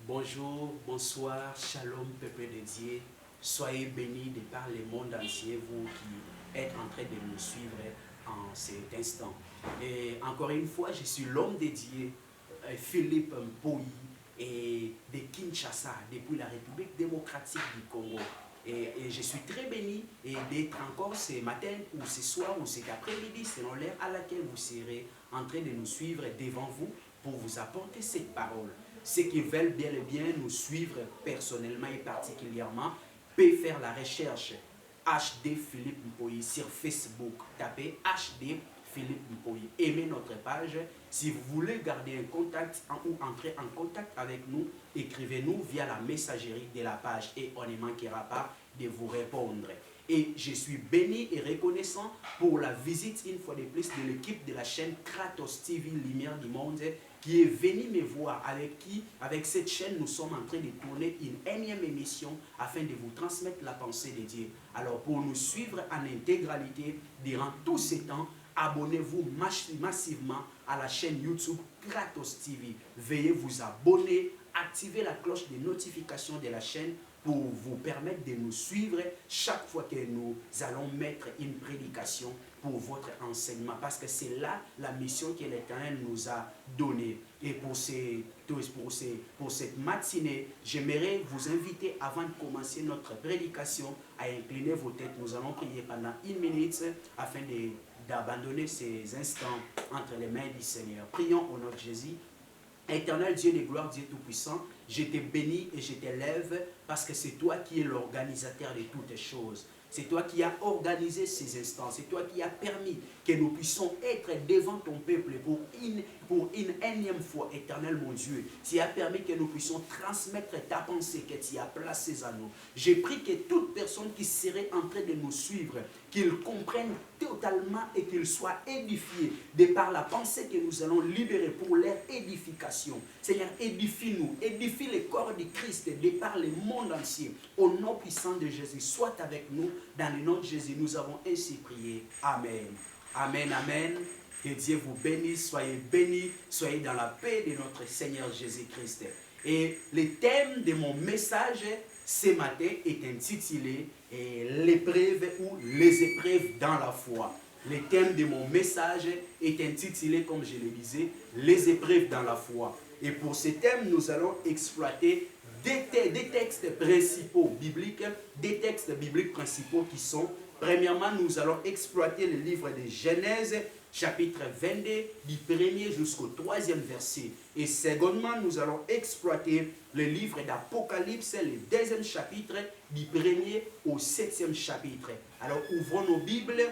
Bonjour, bonsoir, shalom, peuple de Dieu. Soyez bénis de par le monde entier, vous qui êtes en train de nous suivre en cet instant. Et encore une fois, je suis l'homme de Dieu, Philippe Mpoyi, et de Kinshasa, depuis la République démocratique du Congo. Et je suis très béni d'être encore ce matin ou ce soir ou cet après-midi, selon l'heure à laquelle vous serez en train de nous suivre devant vous pour vous apporter cette parole. Ceux qui veulent bien et bien nous suivre personnellement et particulièrement peuvent faire la recherche HD Philippe Mpoyi sur Facebook. Tapez HD Philippe Mpoyi. Aimez notre page. Si vous voulez garder un contact ou entrer en contact avec nous, écrivez-nous via la messagerie de la page et on ne manquera pas de vous répondre. Et je suis béni et reconnaissant pour la visite une fois de plus de l'équipe de la chaîne Kratos TV Lumière du Monde qui est venue me voir, avec cette chaîne, nous sommes en train de tourner une énième émission afin de vous transmettre la pensée de Dieu. Alors pour nous suivre en intégralité durant tous ces temps, abonnez-vous massivement à la chaîne YouTube Kratos TV. Veuillez vous abonner, activer la cloche de notification de la chaîne pour vous permettre de nous suivre chaque fois que nous allons mettre une prédication pour votre enseignement. Parce que c'est là la mission que l'Éternel nous a donnée. Et pour cette matinée, j'aimerais vous inviter, avant de commencer notre prédication, à incliner vos têtes. Nous allons prier pendant 1 minute afin d'abandonner ces instants entre les mains du Seigneur. Prions au nom de Jésus. Éternel Dieu de gloire, Dieu Tout-Puissant, je te bénis et je t'élève parce que c'est toi qui es l'organisateur de toutes choses. C'est toi qui as organisé ces instants. C'est toi qui as permis que nous puissions être devant ton peuple pour une énième fois, éternel mon Dieu. Tu as permis que nous puissions transmettre ta pensée que tu as placée à nous. J'ai pris que toute personne qui serait en train de nous suivre, qu'ils comprennent totalement et qu'ils soient édifiés de par la pensée que nous allons libérer pour leur édification. Seigneur, édifie-nous, édifie le corps de Christ de par le monde entier. Au nom puissant de Jésus, sois avec nous. Dans le nom de Jésus, nous avons ainsi prié. Amen. Amen, amen. Que Dieu vous bénisse, soyez bénis, soyez dans la paix de notre Seigneur Jésus-Christ. Et le thème de mon message ce matin est intitulé l'épreuve ou les épreuves dans la foi. Le thème de mon message est intitulé, comme je le disais, les épreuves dans la foi. Et pour ce thème, nous allons exploiter des textes principaux bibliques, des textes bibliques principaux qui sont, premièrement, nous allons exploiter le livre de Genèse, chapitre 22, du 1er jusqu'au 3e verset. Et secondement, nous allons exploiter le livre d'Apocalypse, le 2e chapitre, du 1er au 7e chapitre. Alors, ouvrons nos Bibles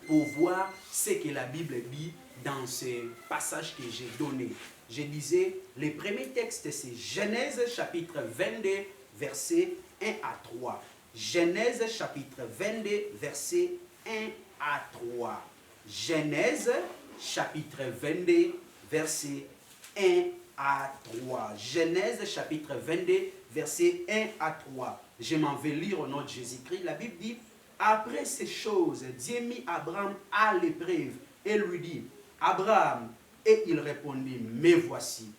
pour voir ce que la Bible dit dans ce passage que j'ai donné. Je disais, le premier texte, c'est Genèse chapitre 22, versets 1 à 3. Genèse chapitre 22, versets 1 à 3. Genèse chapitre 22, versets 1 à 3. Genèse chapitre 22, versets 1 à 3. Je m'en vais lire au nom de Jésus-Christ. La Bible dit, après ces choses, Dieu mit Abraham à l'épreuve et lui dit, Abraham, et il répondit, me voici.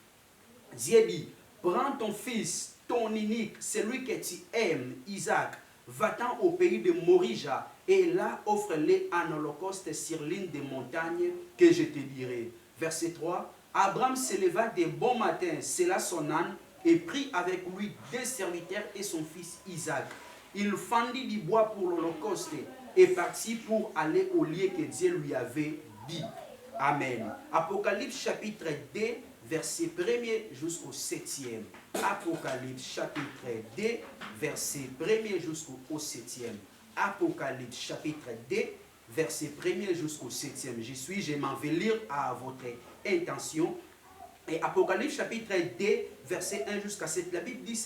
Dieu dit, prends ton fils, ton unique, celui que tu aimes, Isaac, va-t'en au pays de Morija, et là offre-le en holocauste sur l'une des montagnes que je te dirai. Verset 3, Abraham se leva de bon matin, sella son âne, et prit avec lui 2 serviteurs et son fils Isaac. Il fendit du bois pour l'holocauste et partit pour aller au lieu que Dieu lui avait dit. Amen. Apocalypse chapitre 2, verset 1er jusqu'au 7e. Apocalypse chapitre 2, verset 1er jusqu'au 7e. Apocalypse chapitre 2, verset 1er jusqu'au 7e. Je m'en vais lire à votre intention. Et Apocalypse chapitre 2, verset 1 jusqu'à 7. La Bible dit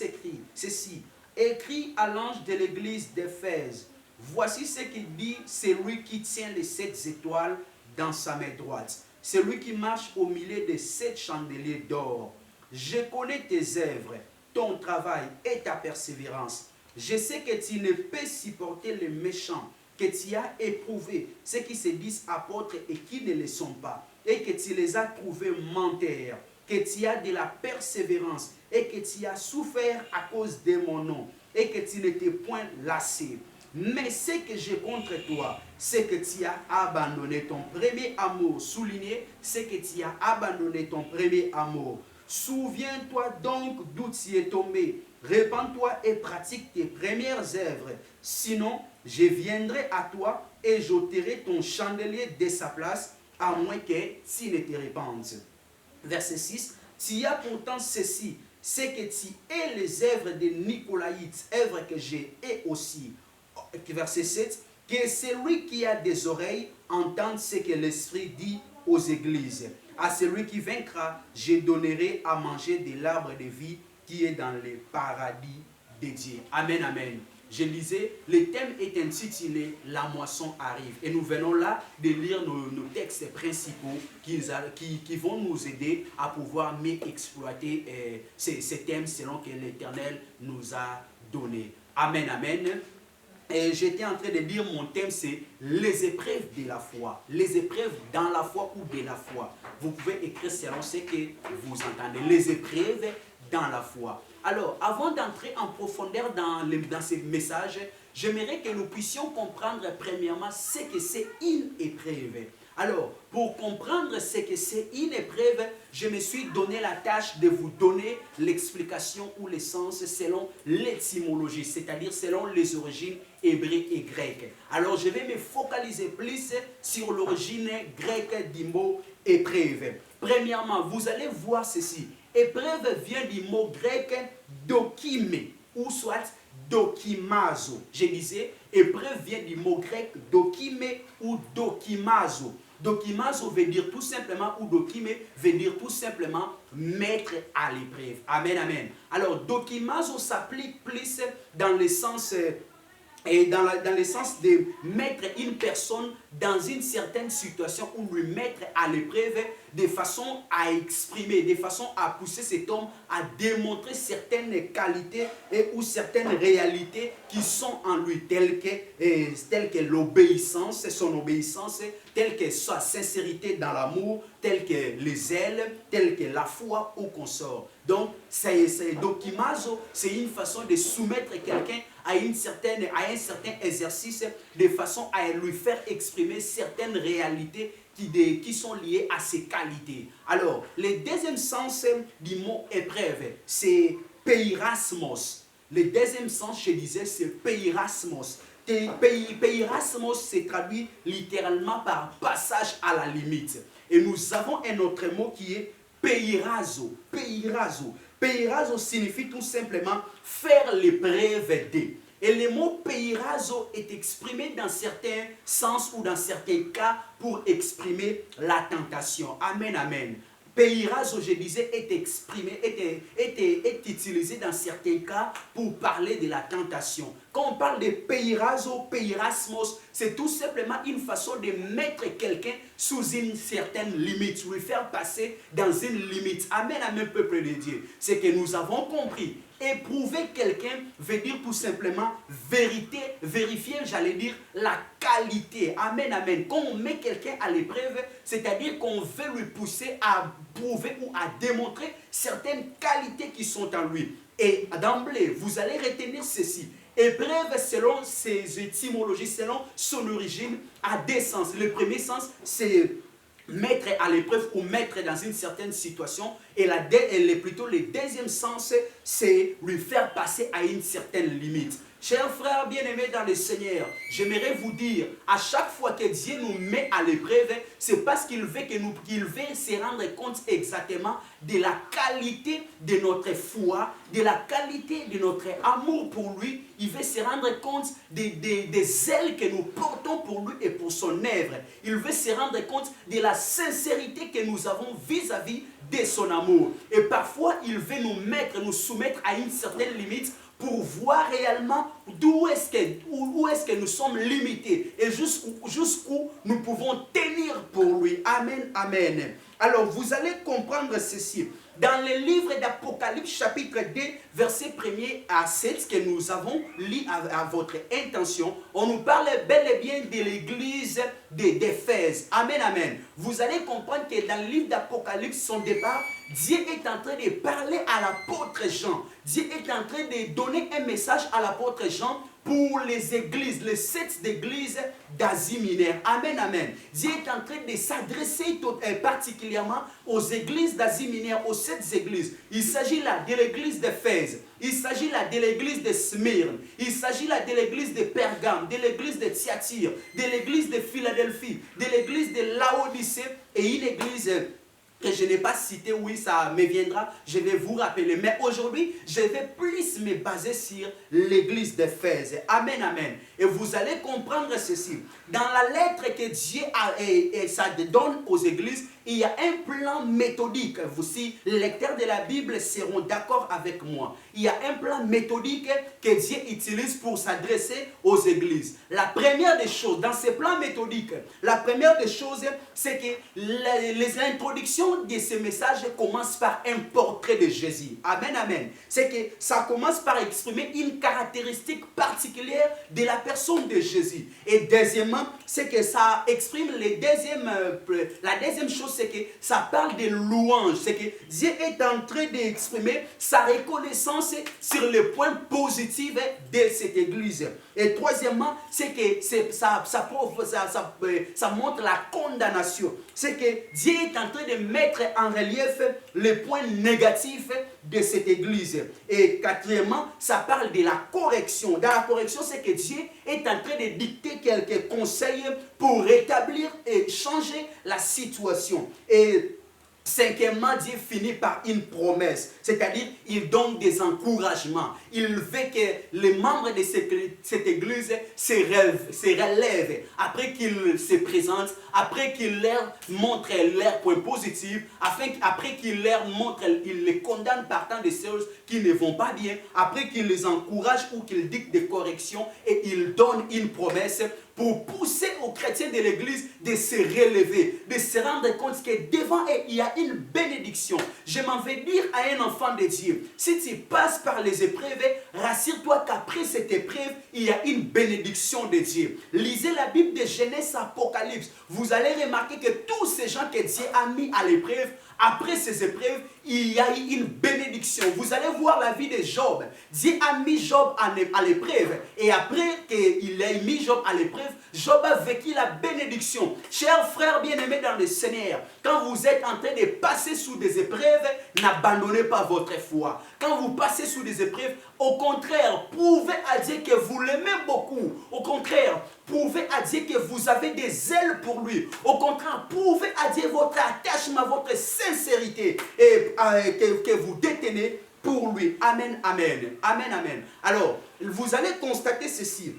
ceci. Écrit à l'ange de l'église d'Éphèse. Voici ce qu'il dit celui qui tient les 7 étoiles dans sa main droite. Celui qui marche au milieu des 7 chandeliers d'or. Je connais tes œuvres, ton travail et ta persévérance. Je sais que tu ne peux supporter les méchants, que tu as éprouvé ceux qui se disent apôtres et qui ne le sont pas, et que tu les as trouvés menteurs. que tu as de la persévérance et que tu as souffert à cause de mon nom et que tu n'étais point lassé. Mais ce que j'ai contre toi, c'est que tu as abandonné ton premier amour. Souligné, c'est que tu as abandonné ton premier amour. Souviens-toi donc d'où tu es tombé. Répands-toi et pratique tes premières œuvres. Sinon, je viendrai à toi et j'ôterai ton chandelier de sa place, à moins que tu ne te répandes. Verset 6. Tu as pourtant ceci, c'est que tu es les œuvres des Nicolaïtes, œuvres que j'ai et aussi. Verset 7. Que celui qui a des oreilles entende ce que l'Esprit dit aux églises. À celui qui vaincra, je donnerai à manger de l'arbre de vie qui est dans le paradis de Dieu. Amen, amen. Je lisais, le thème est intitulé « La moisson arrive ». Et nous venons là de lire nos textes principaux qui vont nous aider à pouvoir mieux exploiter ces thèmes selon que l'Éternel nous a donné. Amen, amen. Et j'étais en train de dire, mon thème c'est les épreuves de la foi. Les épreuves dans la foi ou de la foi. Vous pouvez écrire selon ce que vous entendez. Les épreuves dans la foi. Alors, avant d'entrer en profondeur dans ces messages, j'aimerais que nous puissions comprendre premièrement ce que c'est une épreuve. Alors, pour comprendre ce que c'est une épreuve, je me suis donné la tâche de vous donner l'explication ou le sens selon l'étymologie, c'est-à-dire selon les origines hébreues et grecques. Alors, je vais me focaliser plus sur l'origine grecque du mot épreuve. Premièrement, vous allez voir ceci. Épreuve vient du mot grec dokime ou soit dokimazo. Je disais, épreuve vient du mot grec dokime ou dokimazo. Dokimazo veut dire tout simplement, ou dokime veut dire tout simplement mettre à l'épreuve. Amen, amen. Alors, dokimazo s'applique plus dans le sens dans le sens de mettre une personne dans une certaine situation ou lui mettre à l'épreuve de façon à exprimer, de façon à pousser cet homme à démontrer certaines qualités ou certaines réalités qui sont en lui, telles que l'obéissance, son obéissance, telle que sa sincérité dans l'amour, telle que les zèles, telle que la foi ou consort. Donc, dokimazo, c'est une façon de soumettre quelqu'un à un certain exercice de façon à lui faire exprimer certaines réalités qui sont liées à ses qualités. Alors, le deuxième sens du mot épreuve, c'est peirasmos. Le deuxième sens, je disais, c'est peirasmos. Peirasmos se traduit littéralement par passage à la limite. Et nous avons un autre mot qui est peirazo. Peirazo. Peirazo signifie tout simplement faire l'épreuve de. Et le mot peirazo est exprimé dans certains sens ou dans certains cas pour exprimer la tentation. Amen, amen. Peirazo, je disais, est utilisé dans certains cas pour parler de la tentation. Quand on parle de peirazo, peirasmos, c'est tout simplement une façon de mettre quelqu'un sous une certaine limite, lui faire passer dans une limite. Amen, amen, peuple de Dieu. C'est que nous avons compris. Éprouver quelqu'un veut dire tout simplement vérifier, j'allais dire, la qualité. Amen, amen. Quand on met quelqu'un à l'épreuve, c'est-à-dire qu'on veut lui pousser à prouver ou à démontrer certaines qualités qui sont en lui. Et d'emblée, vous allez retenir ceci. Épreuve, selon ses étymologies, selon son origine, a deux sens. Le premier sens, c'est mettre à l'épreuve ou mettre dans une certaine situation. Et plutôt le deuxième sens, c'est lui faire passer à une certaine limite. Chers frères bien-aimés dans le Seigneur, j'aimerais vous dire, à chaque fois que Dieu nous met à l'épreuve, c'est parce qu'il veut se rendre compte exactement de la qualité de notre foi, de la qualité de notre amour pour lui. Il veut se rendre compte des ailes que nous portons pour lui et pour son œuvre. Il veut se rendre compte de la sincérité que nous avons vis-à-vis de son amour. Et parfois, il veut nous soumettre à une certaine limite pour voir réellement où est-ce que nous sommes limités et jusqu'où nous pouvons tenir pour lui. Amen, amen. Alors, vous allez comprendre ceci. Dans le livre d'Apocalypse, chapitre 2, verset 1er à 7, que nous avons lu à votre intention, on nous parle bel et bien de l'église d'Éphèse. Amen, amen. Vous allez comprendre que dans le livre d'Apocalypse, son départ Dieu est en train de parler à l'apôtre Jean. Dieu est en train de donner un message à l'apôtre Jean pour les églises, les 7 églises d'Asie mineure. Amen, amen. Dieu est en train de s'adresser particulièrement aux églises d'Asie mineure, aux 7 églises. Il s'agit là de l'église d'Éphèse, il s'agit là de l'église de Smyrne, il s'agit là de l'église de Pergame, de l'église de Thyatire, de l'église de Philadelphie, de l'église de Laodicée et une église que je n'ai pas cité, oui, ça me viendra, je vais vous rappeler. Mais aujourd'hui, je vais plus me baser sur l'église d'Éphèse. Amen, amen. Et vous allez comprendre ceci. Dans la lettre que Dieu ça donne aux églises, il y a un plan méthodique. Vous, si les lecteurs de la Bible seront d'accord avec moi, il y a un plan méthodique que Dieu utilise pour s'adresser aux églises. La première des choses, dans ce plan méthodique, la première des choses, c'est que les introductions de ce message commencent par un portrait de Jésus. Amen, amen. C'est que ça commence par exprimer une caractéristique particulière de la personne de Jésus. Et deuxièmement, c'est que ça exprime la deuxième chose, c'est que ça parle de louange. C'est que Dieu est en train d'exprimer sa reconnaissance sur les points positifs de cette église. Et troisièmement, c'est que ça montre la condamnation. C'est que Dieu est en train de mettre en relief les points négatifs de cette église. Et quatrièmement, ça parle de la correction. Dans la correction, c'est que Dieu est en train de dicter quelques conseils pour rétablir et changer la situation. Et cinquièmement, Dieu finit par une promesse, c'est-à-dire il donne des encouragements. Il veut que les membres de cette église se relèvent après qu'il se présente, après qu'il leur montre leurs points positifs, après qu'il leur montre, il les condamne partant des choses qui ne vont pas bien, après qu'il les encourage ou qu'il dicte des corrections et il donne une promesse pour pousser aux chrétiens de l'église de se relever, de se rendre compte que devant eux, il y a une bénédiction. Je m'en vais dire à un enfant de Dieu, si tu passes par les épreuves, rassure-toi qu'après cette épreuve, il y a une bénédiction de Dieu. Lisez la Bible de Genèse à Apocalypse. Vous allez remarquer que tous ces gens que Dieu a mis à l'épreuve, après ces épreuves, il y a eu une bénédiction. Vous allez voir la vie de Job. Dieu a mis Job à l'épreuve. Et après qu'il ait mis Job à l'épreuve, Job a vécu la bénédiction. Chers frères bien-aimés dans le Seigneur, quand vous êtes en train de passer sous des épreuves, n'abandonnez pas votre foi. Quand vous passez sous des épreuves, au contraire, prouvez à Dieu que vous l'aimez beaucoup. Au contraire, prouvez à Dieu que vous avez des ailes pour lui. Au contraire, prouvez à Dieu votre attachement, votre sincérité et que vous détenez pour lui. Amen, amen. Amen, amen. Alors, vous allez constater ceci.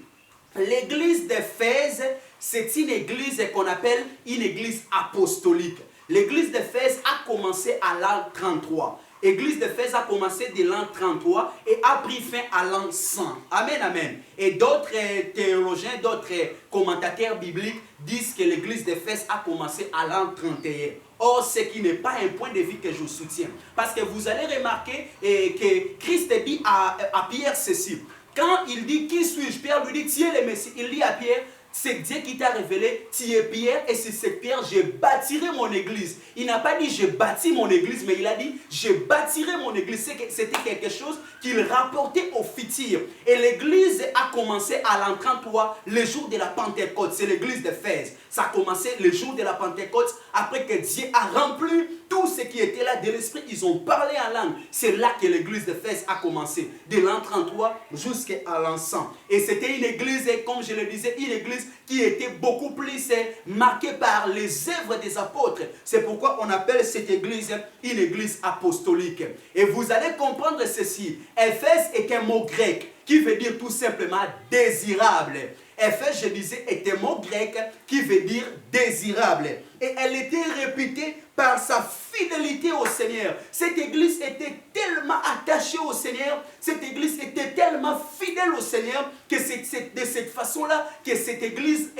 L'église d'Éphèse, c'est une église qu'on appelle une église apostolique. L'église d'Éphèse a commencé à l'an 33. L'église d'Éphèse a commencé de l'an 33 et a pris fin à l'an 100. Amen, amen. Et d'autres théologiens, d'autres commentateurs bibliques disent que l'église d'Éphèse a commencé à l'an 31. Or, ce qui n'est pas un point de vue que je soutiens. Parce que vous allez remarquer que Christ dit à Pierre ceci. Quand il dit, qui suis-je? Pierre lui dit, tu es le Messie. Il dit à Pierre, c'est Dieu qui t'a révélé, tu es Pierre, et c'est cette pierre, je bâtirai mon église. Il n'a pas dit, je bâtis mon église, mais il a dit, je bâtirai mon église. C'était quelque chose qu'il rapportait au futur. Et l'église a commencé à l'an 33, le jour de la Pentecôte. C'est l'église d'Éphèse. Ça a commencé le jour de la Pentecôte, après que Dieu a rempli tout ce qui était là de l'Esprit. Ils ont parlé en langue. C'est là que l'église d'Éphèse a commencé, de l'an 33 jusqu'à l'an 100. Et c'était une église, comme je le disais, une église qui était beaucoup plus marquée par les œuvres des apôtres. C'est pourquoi on appelle cette église une église apostolique. Et vous allez comprendre ceci. Éphèse est un mot grec qui veut dire tout simplement désirable. Éphèse, je disais, est un mot grec qui veut dire désirable. Et elle était réputée par sa fidélité au Seigneur. Cette église était tellement attachée au Seigneur, cette église était tellement fidèle au Seigneur, que c'est de cette façon-là que cette église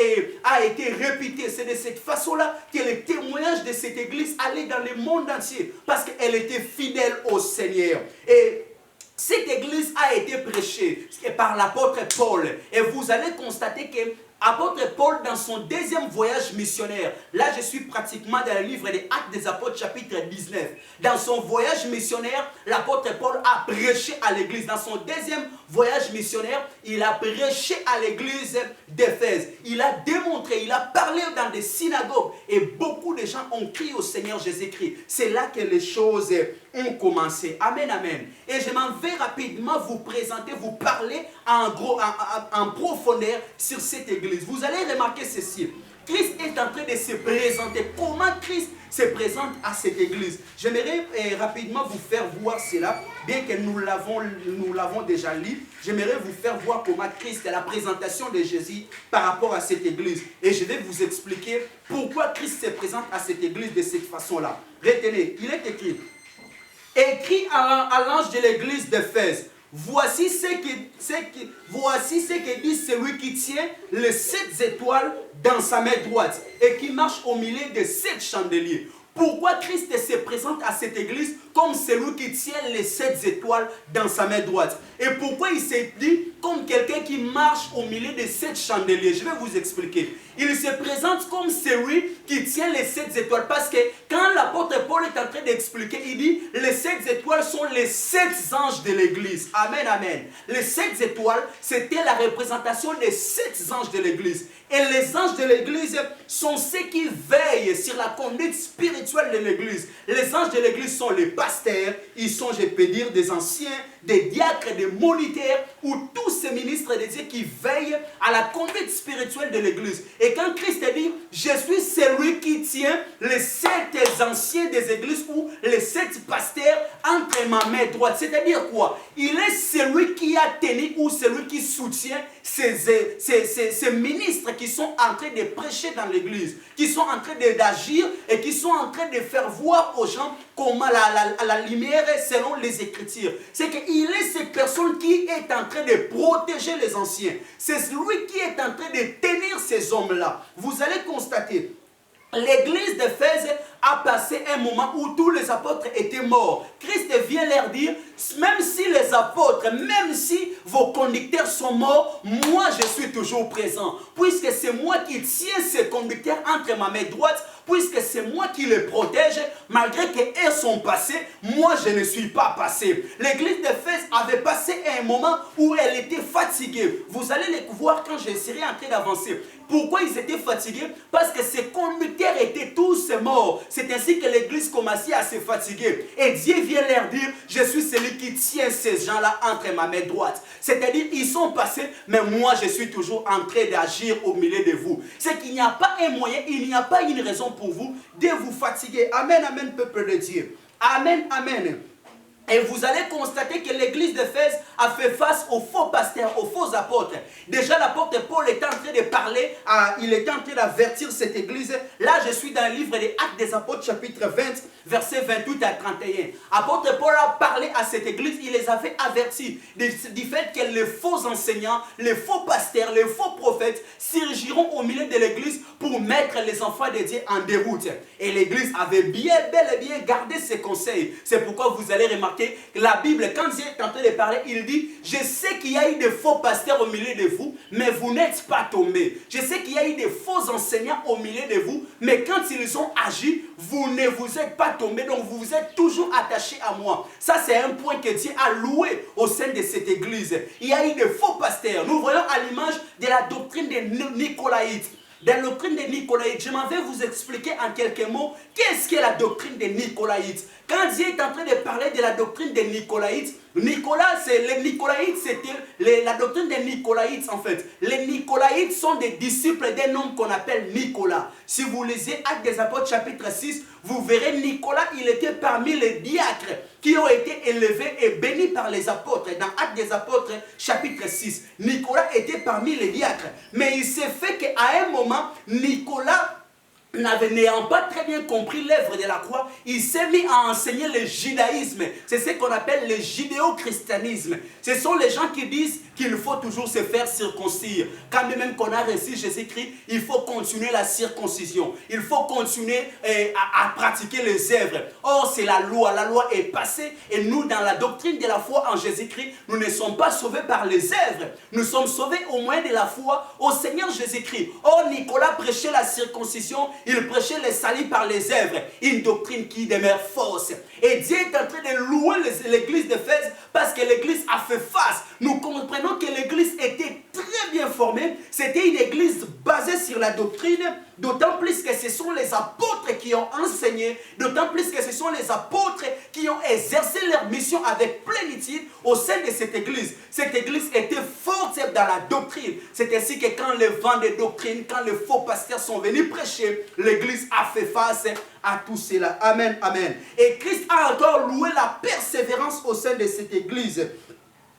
a été réputée. C'est de cette façon-là que le témoignage de cette église allait dans le monde entier, parce qu'elle était fidèle au Seigneur. Et cette église a été prêchée par l'apôtre Paul. Et vous allez constater que Apôtre Paul, dans son deuxième voyage missionnaire, là je suis pratiquement dans le livre des Actes des Apôtres chapitre 19. Dans son voyage missionnaire, l'apôtre Paul a prêché à l'église. Dans son deuxième voyage missionnaire, il a prêché à l'église d'Éphèse. Il a démontré, il a parlé dans des synagogues et beaucoup de gens ont crié au Seigneur Jésus-Christ. C'est là que les choses ont commencé. Amen, amen. Et je m'en vais rapidement vous présenter, vous parler en profondeur sur cette église. Vous allez remarquer ceci. Christ est en train de se présenter. Comment Christ se présente à cette église? J'aimerais rapidement vous faire voir cela, bien que nous l'avons déjà lu. J'aimerais vous faire voir comment Christ, la présentation de Jésus par rapport à cette église. Et je vais vous expliquer pourquoi Christ se présente à cette église de cette façon-là. Retenez, il est écrit. Écrit à l'ange de l'église d'Éphèse. Voici ce que dit celui qui tient les 7 étoiles dans sa main droite et qui marche au milieu de 7 chandeliers. Pourquoi Christ se présente à cette église comme celui qui tient les 7 étoiles dans sa main droite? Et pourquoi il s'est dit comme quelqu'un qui marche au milieu de 7 chandeliers? Je vais vous expliquer. Il se présente comme celui qui tient les 7 étoiles. Parce que quand l'apôtre Paul est en train d'expliquer, il dit les 7 étoiles sont les 7 anges de l'église. Amen, amen. Les 7 étoiles, c'était la représentation des 7 anges de l'église. Et les anges de l'église sont ceux qui veillent sur la conduite spirituelle de l'église. Les anges de l'église sont les pasteurs, ils sont, je peux dire, des anciens, des diacres, des moniteurs, ou tous ces ministres de Dieu qui veillent à la conduite spirituelle de l'église. Et quand Christ dit, je suis celui qui tient les 7 anciens des églises ou les 7 pasteurs entre ma main droite. C'est-à-dire quoi? Il est celui qui a tenu ou celui qui soutient ces ministres qui sont en train de prêcher dans l'église, qui sont en train d'agir et qui sont en train de faire voir aux gens comment la lumière selon les Écritures. C'est qu'il est cette personne qui est en train de protéger les anciens. C'est lui qui est en train de tenir ces hommes-là. Vous allez constater, l'église d'Éphèse a passé un moment où tous les apôtres étaient morts. Christ vient leur dire, même si les apôtres, même si vos conducteurs sont morts, moi je suis toujours présent. Puisque c'est moi qui tiens ces conducteurs entre ma main droite, puisque c'est moi qui les protège, malgré qu'elles sont passées, moi je ne suis pas passé. L'église d'Éphèse avait passé un moment où elle était fatiguée. Vous allez les voir quand je serai en train d'avancer. Pourquoi ils étaient fatigués? Parce que ces conducteurs étaient tous morts. C'est ainsi que l'église commençait à se fatiguer. Et Dieu vient leur dire, je suis celui qui tient ces gens-là entre ma main droite. C'est-à-dire, ils sont passés, mais moi je suis toujours en train d'agir au milieu de vous. C'est qu'il n'y a pas un moyen, il n'y a pas une raison pour vous de vous fatiguer. Amen, amen, peuple de Dieu. Amen, amen. Et vous allez constater que l'église d'Éphèse a fait face aux faux pasteurs, aux faux apôtres. Déjà, l'apôtre Paul était en train de parler, il était en train d'avertir cette église. Là, je suis dans le livre des Actes des Apôtres, chapitre 20, versets 28 à 31. Apôtre Paul a parlé à cette église, il les avait avertis du fait que les faux enseignants, les faux pasteurs, les faux prophètes surgiront au milieu de l'église pour mettre les enfants de Dieu en déroute. Et l'église avait bel et bien gardé ses conseils. C'est pourquoi vous allez remarquer que la Bible, quand Dieu est en train de parler, il dit, je sais qu'il y a eu des faux pasteurs au milieu de vous, mais vous n'êtes pas tombés. Je sais qu'il y a eu des faux enseignants au milieu de vous, mais quand ils ont agi, vous ne vous êtes pas tombés, donc vous vous êtes toujours attachés à moi. Ça, c'est un point que Dieu a loué au sein de cette église. Il y a eu des faux pasteurs. Nous voyons à l'image de la doctrine des Nicolaïtes. Dans la doctrine des Nicolaïtes, je m'en vais vous expliquer en quelques mots qu'est-ce qu'est la doctrine des Nicolaïtes. Quand Dieu est en train de parler de la doctrine des Nicolaïtes, les Nicolaïtes, c'était la doctrine des Nicolaïtes en fait. Les Nicolaïtes sont des disciples d'un homme qu'on appelle Nicolas. Si vous lisez Actes des Apôtres chapitre 6, vous verrez Nicolas, il était parmi les diacres qui ont été élevés et bénis par les apôtres. Dans Actes des Apôtres chapitre 6, Nicolas était parmi les diacres. Mais il s'est fait qu'à un moment, Nicolas n'ayant pas très bien compris l'œuvre de la croix, il s'est mis à enseigner le judaïsme. C'est ce qu'on appelle le judéo-christianisme. Ce sont les gens qui disent qu'il faut toujours se faire circoncire. Quand même qu'on a reçu Jésus-Christ, il faut continuer la circoncision. Il faut continuer à pratiquer les œuvres. Or, c'est la loi. La loi est passée et nous, dans la doctrine de la foi en Jésus-Christ, nous ne sommes pas sauvés par les œuvres. Nous sommes sauvés au moyen de la foi au Seigneur Jésus-Christ. Or, Nicolas prêchait la circoncision. Il prêchait le salut par les œuvres, une doctrine qui demeure fausse. Et Dieu est en train de louer l'église d'Éphèse parce que l'église a fait face. Nous comprenons que l'église était très bien formée. C'était une église basée sur la doctrine, d'autant plus que ce sont les apôtres qui ont enseigné, d'autant plus que ce sont les apôtres qui ont exercé leur mission avec plénitude au sein de cette église. Cette église était forte dans la doctrine. C'est ainsi que quand les vents de doctrine, quand les faux pasteurs sont venus prêcher, l'église a fait face à tout cela. Amen, amen. Et Christ a encore loué la persévérance au sein de cette église.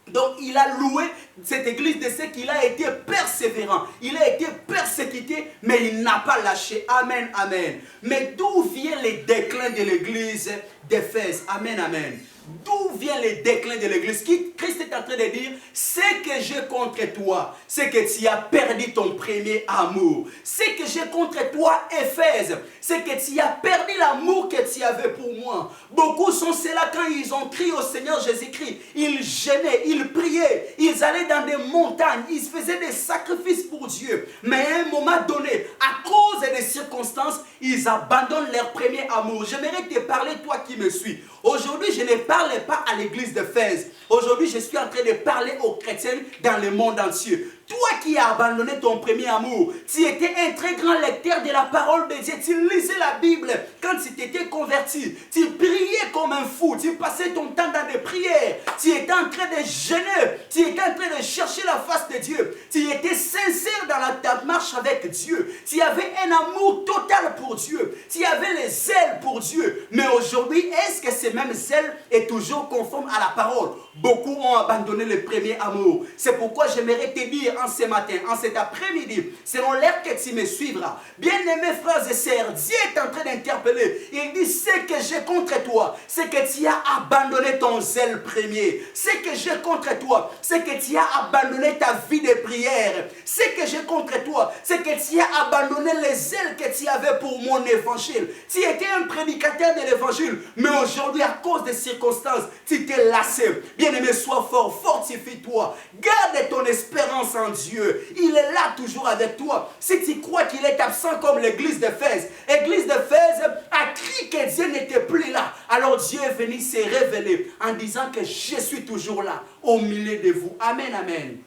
Donc il a loué cette église de ce qu'il a été persévérant. Il a été persécuté, mais il n'a pas lâché. Amen, amen. Mais d'où vient le déclin de l'église d'Éphèse? Amen, amen. D'où vient le déclin de l'église? Christ est en train de dire, ce que j'ai contre toi, c'est que tu as perdu ton premier amour. Ce que j'ai contre toi, Éphèse, c'est que tu as perdu l'amour que tu avais pour moi. Beaucoup sont ceux-là quand ils ont crié au Seigneur Jésus-Christ. Ils gênaient, ils priaient, ils allaient dans des montagnes, ils faisaient des sacrifices pour Dieu. Mais à un moment donné, à cause des circonstances, ils abandonnent leur premier amour. J'aimerais te parler, toi qui me suis. Aujourd'hui, je ne parle pas à l'église d'Éphèse. Aujourd'hui, je suis en train de parler aux chrétiens dans le monde entier. Toi qui as abandonné ton premier amour, tu étais un très grand lecteur de la parole de Dieu. Tu lisais la Bible quand tu t'étais converti. Tu priais comme un fou. Tu passais ton temps dans des prières. Tu étais en train de jeûner. Tu étais en train de chercher la face de Dieu. Tu étais sincère dans ta marche avec Dieu. Tu avais un amour total pour Dieu. Tu avais les ailes pour Dieu. Mais aujourd'hui, est-ce que ces mêmes ailes est toujours conforme à la parole? Beaucoup ont abandonné le premier amour. C'est pourquoi j'aimerais te dire en ce matin, en cet après-midi, selon l'heure que tu me suivras, bien-aimés frères et sœurs, Dieu est en train d'interpeller. Il dit, ce que j'ai contre toi, c'est que tu as abandonné ton zèle premier. Ce que j'ai contre toi, c'est que tu as abandonné ta vie de prière. Ce que j'ai contre toi, c'est que tu as abandonné les ailes que tu avais pour mon évangile. Tu étais un prédicateur de l'évangile, mais aujourd'hui, à cause des circonstances, tu t'es lassé. Bien-aimé, sois fort, fortifie-toi. Garde ton espérance en Dieu. Il est là toujours avec toi. Si tu crois qu'il est absent comme l'église d'Éphèse, l'église d'Éphèse a crié que Dieu n'était plus là. Alors Dieu est venu se révéler en disant que je suis toujours là, au milieu de vous. Amen, amen.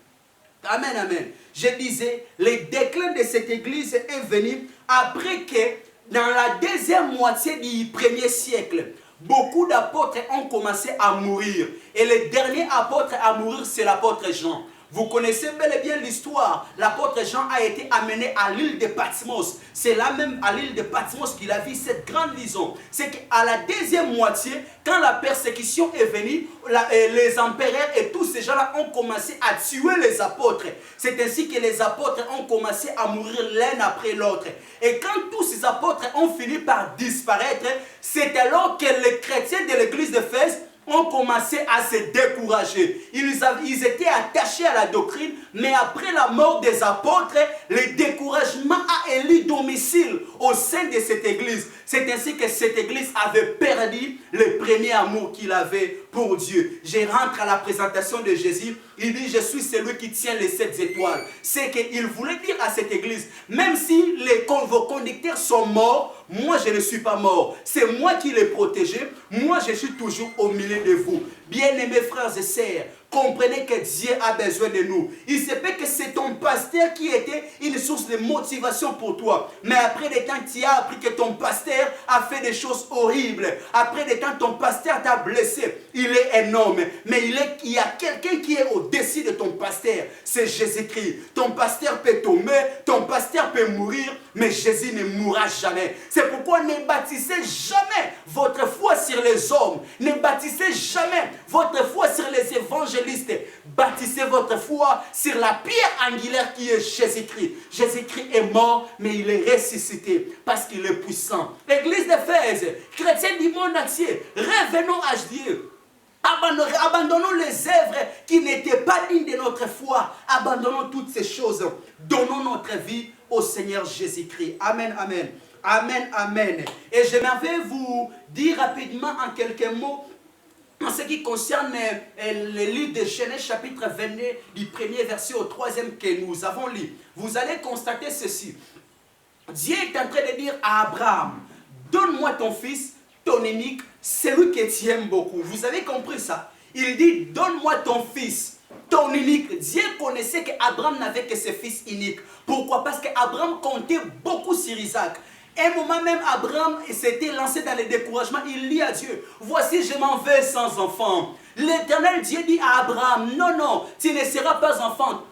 Amen, amen. Je disais, le déclin de cette église est venu après que dans la deuxième moitié du premier siècle, beaucoup d'apôtres ont commencé à mourir. Et le dernier apôtre à mourir, c'est l'apôtre Jean. Vous connaissez bel et bien l'histoire. L'apôtre Jean a été amené à l'île de Patmos. C'est là même à l'île de Patmos qu'il a vu cette grande vision. C'est qu'à la deuxième moitié, quand la persécution est venue, les empereurs et tous ces gens-là ont commencé à tuer les apôtres. C'est ainsi que les apôtres ont commencé à mourir l'un après l'autre. Et quand tous ces apôtres ont fini par disparaître, c'est alors que les chrétiens de l'église d'Éphèse ont commencé à se décourager. Ils étaient attachés à la doctrine, mais après la mort des apôtres, le découragement a élu domicile au sein de cette église. C'est ainsi que cette église avait perdu le premier amour qu'il avait pour Dieu. Je rentre à la présentation de Jésus. Il dit, je suis celui qui tient les 7 étoiles. C'est qu'il voulait dire à cette église, même si vos conducteurs sont morts, moi je ne suis pas mort. C'est moi qui les protège. Moi je suis toujours au milieu de vous. Bien-aimés frères et sœurs, comprenez que Dieu a besoin de nous. Il se peut que c'est ton pasteur qui était une source de motivation pour toi. Mais après des temps, tu as appris que ton pasteur a fait des choses horribles. Après des temps, ton pasteur t'a blessé. Il est un homme. Mais il y a quelqu'un qui est au-dessus de ton pasteur. C'est Jésus-Christ. Ton pasteur peut tomber, ton pasteur peut mourir, mais Jésus ne mourra jamais. C'est pourquoi ne bâtissez jamais votre foi sur les hommes. Ne bâtissez jamais votre foi sur les évangélistes évangélistes, bâtissez votre foi sur la pierre angulaire qui est Jésus-Christ. Jésus-Christ est mort, mais il est ressuscité parce qu'il est puissant. Église d'Éphèse, chrétiens du monde entier, revenons à Dieu. Abandonnons les œuvres qui n'étaient pas dignes de notre foi. Abandonnons toutes ces choses. Donnons notre vie au Seigneur Jésus-Christ. Amen, amen. Amen, amen. Et je vais vous dire rapidement en quelques mots en ce qui concerne le livre de Genèse chapitre 22 du premier verset au troisième que nous avons lu. Vous allez constater ceci. Dieu est en train de dire à Abraham, donne-moi ton fils, ton unique, celui que tu aimes beaucoup. Vous avez compris ça? Il dit, donne-moi ton fils, ton unique. Dieu connaissait qu'Abraham n'avait que ses fils uniques. Pourquoi? Parce qu'Abraham comptait beaucoup sur Isaac. Un moment même, Abraham s'était lancé dans le découragement. Il dit à Dieu, voici je m'en vais sans enfant. L'Éternel Dieu dit à Abraham, non, non, tu ne seras pas enfant.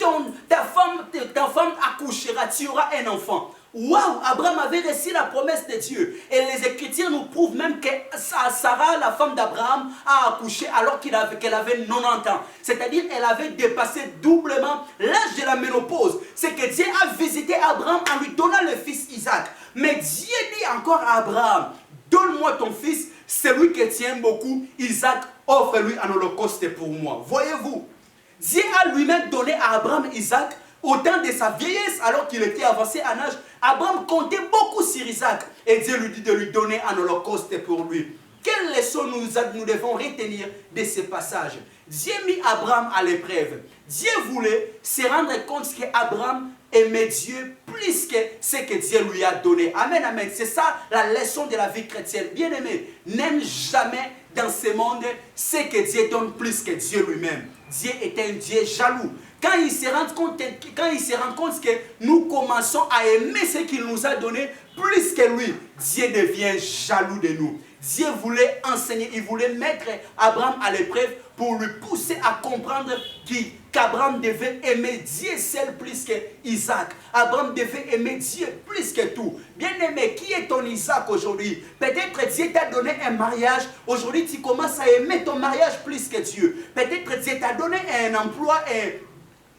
Ta femme accouchera, tu auras un enfant. Waouh, Abraham avait reçu la promesse de Dieu. Et les Écritures nous prouvent même que Sarah, la femme d'Abraham, a accouché alors qu'elle avait 90 ans. C'est-à-dire qu'elle avait dépassé doublement l'âge de la ménopause. C'est que Dieu a visité Abraham en lui donnant le fils Isaac. Mais Dieu dit encore à Abraham, donne-moi ton fils, celui que tu aimes beaucoup, Isaac, offre-lui un holocauste pour moi. Voyez-vous, Dieu a lui-même donné à Abraham Isaac au temps de sa vieillesse, alors qu'il était avancé en âge. Abraham comptait beaucoup sur Isaac et Dieu lui dit de lui donner un holocauste pour lui. Quelle leçon nous devons retenir de ce passage? Dieu mit Abraham à l'épreuve. Dieu voulait se rendre compte qu'Abraham aimait Dieu plus que ce que Dieu lui a donné. Amen, amen. C'est ça la leçon de la vie chrétienne. Bien aimé, n'aime jamais dans ce monde ce que Dieu donne plus que Dieu lui-même. Dieu est un Dieu jaloux. Quand il se rend compte que nous commençons à aimer ce qu'il nous a donné plus que lui, Dieu devient jaloux de nous. Dieu voulait enseigner, il voulait mettre Abraham à l'épreuve pour lui pousser à comprendre qu'Abraham devait aimer Dieu seul plus que Isaac. Abraham devait aimer Dieu plus que tout. Bien aimé, qui est ton Isaac aujourd'hui? Peut-être Dieu t'a donné un mariage. Aujourd'hui, tu commences à aimer ton mariage plus que Dieu. Peut-être Dieu t'a donné un emploi,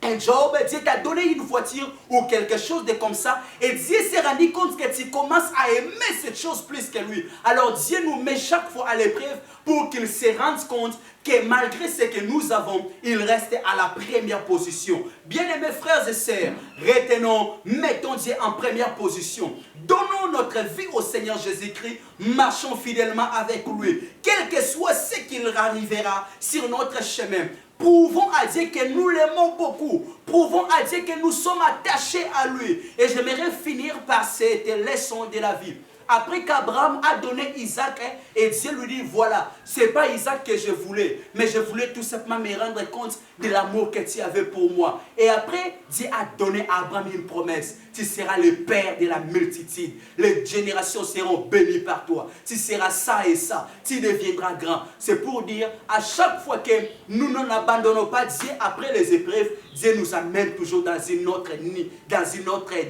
un job, Dieu t'a donné une voiture ou quelque chose de comme ça. Et Dieu s'est rendu compte que tu commences à aimer cette chose plus que lui. Alors Dieu nous met chaque fois à l'épreuve pour qu'il se rende compte que malgré ce que nous avons, il reste à la première position. Bien-aimés frères et sœurs, retenons, mettons Dieu en première position. Donnons notre vie au Seigneur Jésus-Christ, marchons fidèlement avec lui. Quel que soit ce qu'il arrivera sur notre chemin, prouvons à Dieu que nous l'aimons beaucoup. Prouvons à Dieu que nous sommes attachés à lui. Et j'aimerais finir par cette leçon de la vie. Après qu'Abraham a donné Isaac, et Dieu lui dit, voilà, ce n'est pas Isaac que je voulais, mais je voulais tout simplement me rendre compte de l'amour que tu avais pour moi. Et après, Dieu a donné à Abraham une promesse. Tu seras le père de la multitude. Les générations seront bénies par toi. Tu seras ça et ça. Tu deviendras grand. C'est pour dire, à chaque fois que nous n'abandonnons pas Dieu après les épreuves, Dieu nous amène toujours dans une autre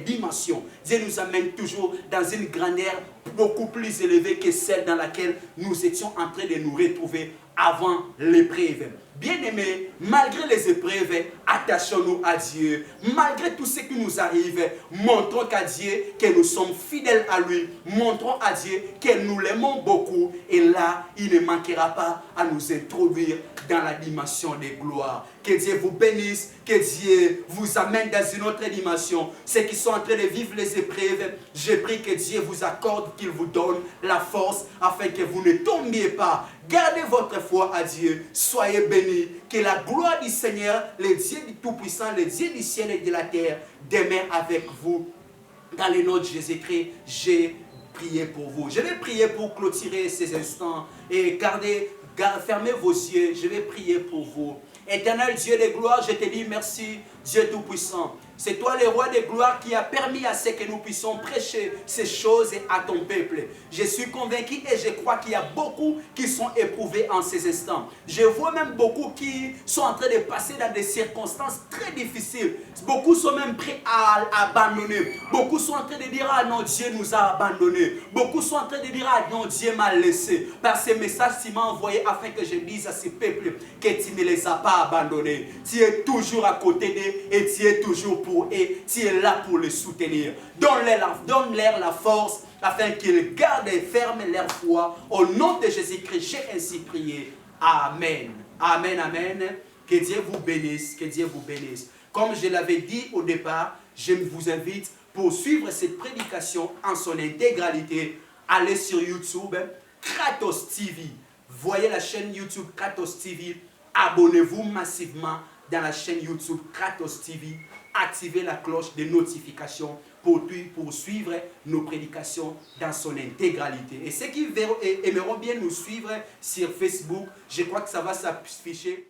dimension. Dieu nous amène toujours dans une grandeur beaucoup plus élevée que celle dans laquelle nous étions en train de nous retrouver avant l'épreuve. Bien-aimés, malgré les épreuves, attachons-nous à Dieu. Malgré tout ce qui nous arrive, montrons qu'à Dieu que nous sommes fidèles à lui. Montrons à Dieu que nous l'aimons beaucoup. Et là, il ne manquera pas à nous introduire dans la dimension de gloire. Que Dieu vous bénisse, que Dieu vous amène dans une autre dimension. Ceux qui sont en train de vivre les épreuves, je prie que Dieu vous accorde, qu'il vous donne la force afin que vous ne tombiez pas. Gardez votre foi à Dieu. Soyez bénis. Que la gloire du Seigneur, le Dieu du Tout-Puissant, le Dieu du ciel et de la terre, demeure avec vous. Dans le nom de Jésus-Christ, j'ai prié pour vous. Je vais prier pour clôturer ces instants. Et fermez vos yeux. Je vais prier pour vous. Éternel Dieu de gloire, je te dis merci Dieu Tout-Puissant. C'est toi le roi de gloire qui a permis à ce que nous puissions prêcher ces choses à ton peuple. Je suis convaincu et je crois qu'il y a beaucoup qui sont éprouvés en ces instants. Je vois même beaucoup qui sont en train de passer dans des circonstances très difficiles. Beaucoup sont même prêts à abandonner. Beaucoup sont en train de dire, ah non, Dieu nous a abandonnés. Beaucoup sont en train de dire, ah non, Dieu m'a laissé. Par ce message, tu m'as envoyé afin que je dise à ces peuples que tu ne les as pas abandonnés. Tu es toujours à côté d'eux et tu es toujours pour eux. Tu es là pour les soutenir. Donne-leur la force afin qu'ils gardent ferme leur foi. Au nom de Jésus-Christ, j'ai ainsi prié. Amen. Amen, amen. Que Dieu vous bénisse. Que Dieu vous bénisse. Comme je l'avais dit au départ, je vous invite pour suivre cette prédication en son intégralité. Allez sur YouTube, Kratos TV. Voyez la chaîne YouTube Kratos TV. Abonnez-vous massivement dans la chaîne YouTube Kratos TV. Activez la cloche de notification pour suivre nos prédications dans son intégralité. Et ceux qui aimeront bien nous suivre sur Facebook, je crois que ça va s'afficher.